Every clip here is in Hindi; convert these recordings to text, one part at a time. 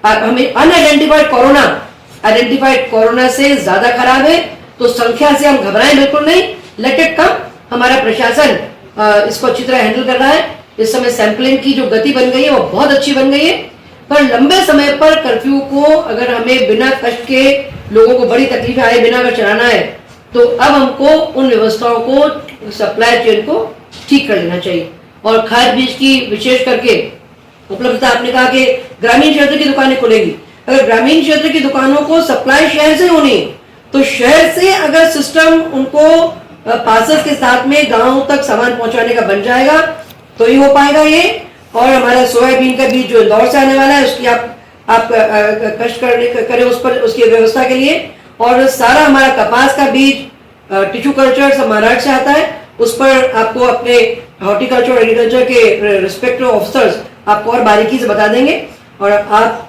हमें आइडेंटिफाइड कोरोना से ज्यादा खराब है, तो संख्या से हम घबराएं बिल्कुल नहीं, लेट इट कम। हमारा प्रशासन इसको अच्छी तरह हैंडल कर रहा है। इस समय सैंपलिंग की जो गति बन गई है वो बहुत अच्छी बन गई है, पर लंबे समय पर कर्फ्यू को अगर हमें बिना कष्ट के, लोगों को बड़ी तकलीफें आए बिना अगर चलाना है, तो अब हमको उन व्यवस्थाओं को, सप्लाई चेन को ठीक कर लेना चाहिए। और खाद बीज की विशेष करके उपलब्धता, आपने कहा कि ग्रामीण क्षेत्र की दुकानें खुलेगी, अगर ग्रामीण क्षेत्र की दुकानों को सप्लाई शहर से होनी है, तो शहर से अगर सिस्टम उनको पासेस के साथ में गांव तक सामान पहुंचाने का बन जाएगा तो ही हो पाएगा ये। और हमारा सोयाबीन का बीज जो इंदौर से आने वाला है, उसकी आप कष्ट करें उस पर, उसकी व्यवस्था के लिए। और सारा हमारा कपास का बीज टिश्यू कल्चर सब महाराष्ट्र से आता है, उस पर आपको अपने हॉर्टिकल्चर और एग्रीकल्चर के रिस्पेक्टिव ऑफिसर्स आपको और बारीकी से बता देंगे। और आप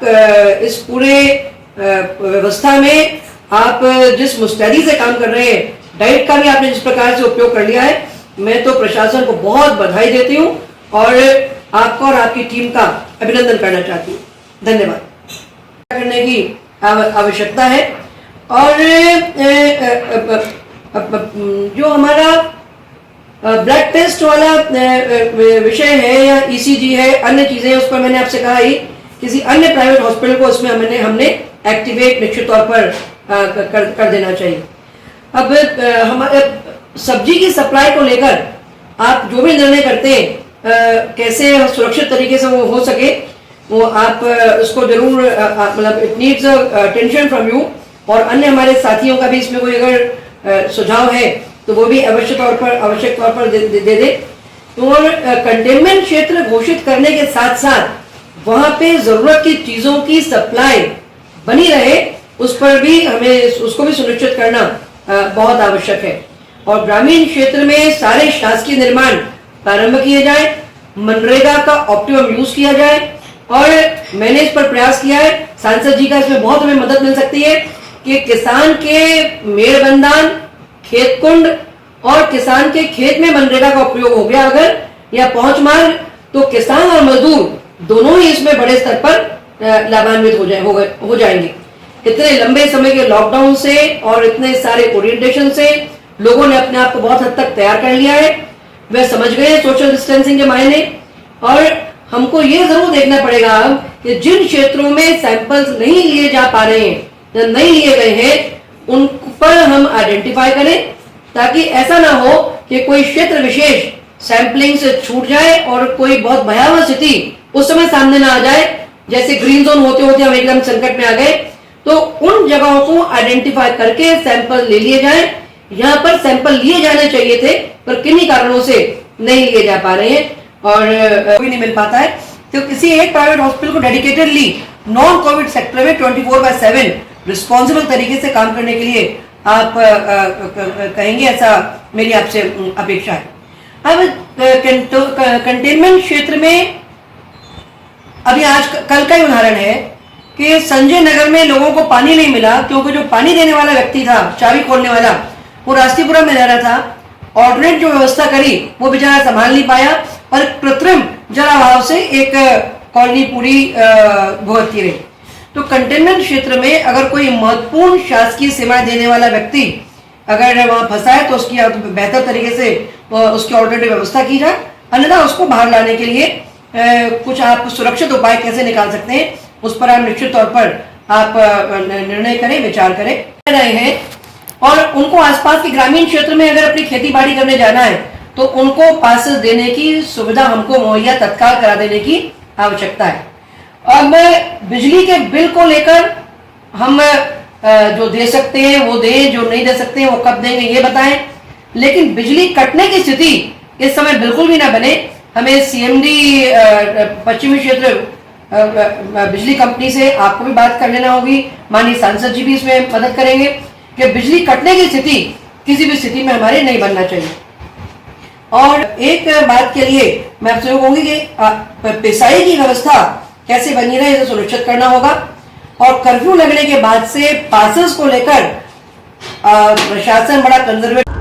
इस पूरे व्यवस्था में आप जिस मुस्तैदी से काम कर रहे हैं, डाइट का भी आपने जिस प्रकार से उपयोग कर लिया है, मैं तो प्रशासन को बहुत बधाई देती हूँ और आपको और आपकी टीम का अभिनंदन करना चाहती हूँ। धन्यवाद। करने की आवश्यकता है। और जो हमारा ब्लड टेस्ट वाला विषय है या ईसीजी है, अन्य चीजें हैं, उस पर मैंने आपसे कहा ही किसी अन्य प्राइवेट हॉस्पिटल को उसमें हमने एक्टिवेट निश्चित तौर पर कर देना चाहिए। अब हमारे सब्जी की सप्लाई को लेकर आप जो भी निर्णय करते हैं, कैसे सुरक्षित तरीके से वो हो सके, वो आप उसको जरूर, मतलब it needs attention from you. और अन्य हमारे साथियों का भी इसमें कोई अगर सुझाव है तो वो भी आवश्यक तौर पर दे दे। और कंटेनमेंट क्षेत्र घोषित करने के साथ साथ वहां पे जरूरत की चीजों की सप्लाई बनी रहे, उस पर भी हमें उसको भी सुनिश्चित करना बहुत आवश्यक है। और ग्रामीण क्षेत्र में सारे शासकीय निर्माण प्रारंभ किए जाए, मनरेगा का ऑप्टिमम यूज किया जाए। और मैंने इस पर प्रयास किया है, सांसद जी का इसमें बहुत हमें मदद मिल सकती है कि किसान के मेड़बंधान, खेत कुंड और किसान के खेत में मनरेगा का उपयोग हो गया अगर, या पहुंच मार्ग, तो किसान और मजदूर दोनों ही इसमें बड़े स्तर पर लाभान्वित हो जाएंगे। इतने लंबे समय के लॉकडाउन से और इतने सारे ओरिएंटेशन से लोगों ने अपने आप को बहुत हद तक तैयार कर लिया है, वे समझ गए सोशल डिस्टेंसिंग के मायने। और हमको ये जरूर देखना पड़ेगा कि जिन क्षेत्रों में सैंपल्स नहीं लिए जा पा रहे हैं या नहीं लिए गए हैं, उन पर हम आइडेंटिफाई करें, ताकि ऐसा ना हो कि कोई क्षेत्र विशेष सैंपलिंग से छूट जाए और कोई बहुत भयावह स्थिति उस समय सामने ना आ जाए, जैसे ग्रीन जोन होते होते हम एकदम संकट में आ गए। तो उन जगहों को आइडेंटिफाई करके सैंपल ले लिए जाए। यहाँ पर सैंपल लिए जाने चाहिए थे, पर किन्हीं कारणों से नहीं लिए जा पा रहे हैं और कोई नहीं मिल पाता है। तो किसी एक प्राइवेट हॉस्पिटल को डेडिकेटेडली नॉन कोविड सेक्टर में 24/7 रिस्पॉन्सिबल तरीके से काम करने के लिए आप कहेंगे, ऐसा मेरी आपसे अपेक्षा है। अब कंटेनमेंट क्षेत्र में अभी आज कल का ही उदाहरण है कि संजय नगर में लोगों को पानी नहीं मिला, क्योंकि जो पानी देने वाला व्यक्ति था, चाबी खोलने वाला, वो रास्तीपुरा में रह रहा था। ऑर्डिनेट जो व्यवस्था करी वो बेचारा संभाल नहीं पाया और कृत्रिम जलाभाव से एक कॉलोनी पूरी भुगतती रही। तो कंटेनमेंट क्षेत्र में अगर कोई महत्वपूर्ण शासकीय सेवाएं देने वाला व्यक्ति अगर वहां फंसा है तो उसकी बेहतर तरीके से उसकी ऑर्डिनेट व्यवस्था की जाए, अन्यथा उसको बाहर लाने के लिए कुछ आप सुरक्षित उपाय कैसे निकाल सकते हैं, उस पर आप निश्चित तौर पर आप निर्णय करें, विचार करें रहे हैं। और उनको आसपास के ग्रामीण क्षेत्र में अगर अपनी खेती बाड़ी करने जाना है तो उनको पासेस देने की सुविधा हमको मुहैया तत्काल करा देने की आवश्यकता है। अब बिजली के बिल को लेकर हम जो दे सकते हैं वो दें, जो नहीं दे सकते हैं वो कब देंगे ये बताएं, लेकिन बिजली कटने की स्थिति इस समय बिल्कुल भी ना बने। हमें सीएमडी पश्चिमी क्षेत्र बिजली कंपनी से आपको भी बात कर लेना होगी, माननीय सांसद जी भी इसमें मदद करेंगे कि बिजली कटने की स्थिति किसी भी स्थिति में हमारे नहीं बनना चाहिए। और एक बात के लिए मैं आपसे कहूंगी कि पिसाई की व्यवस्था कैसे बनी रहे इसे सुनिश्चित करना होगा। और कर्फ्यू लगने के बाद से पासेस को लेकर प्रशासन बड़ा कंजर्वेटिव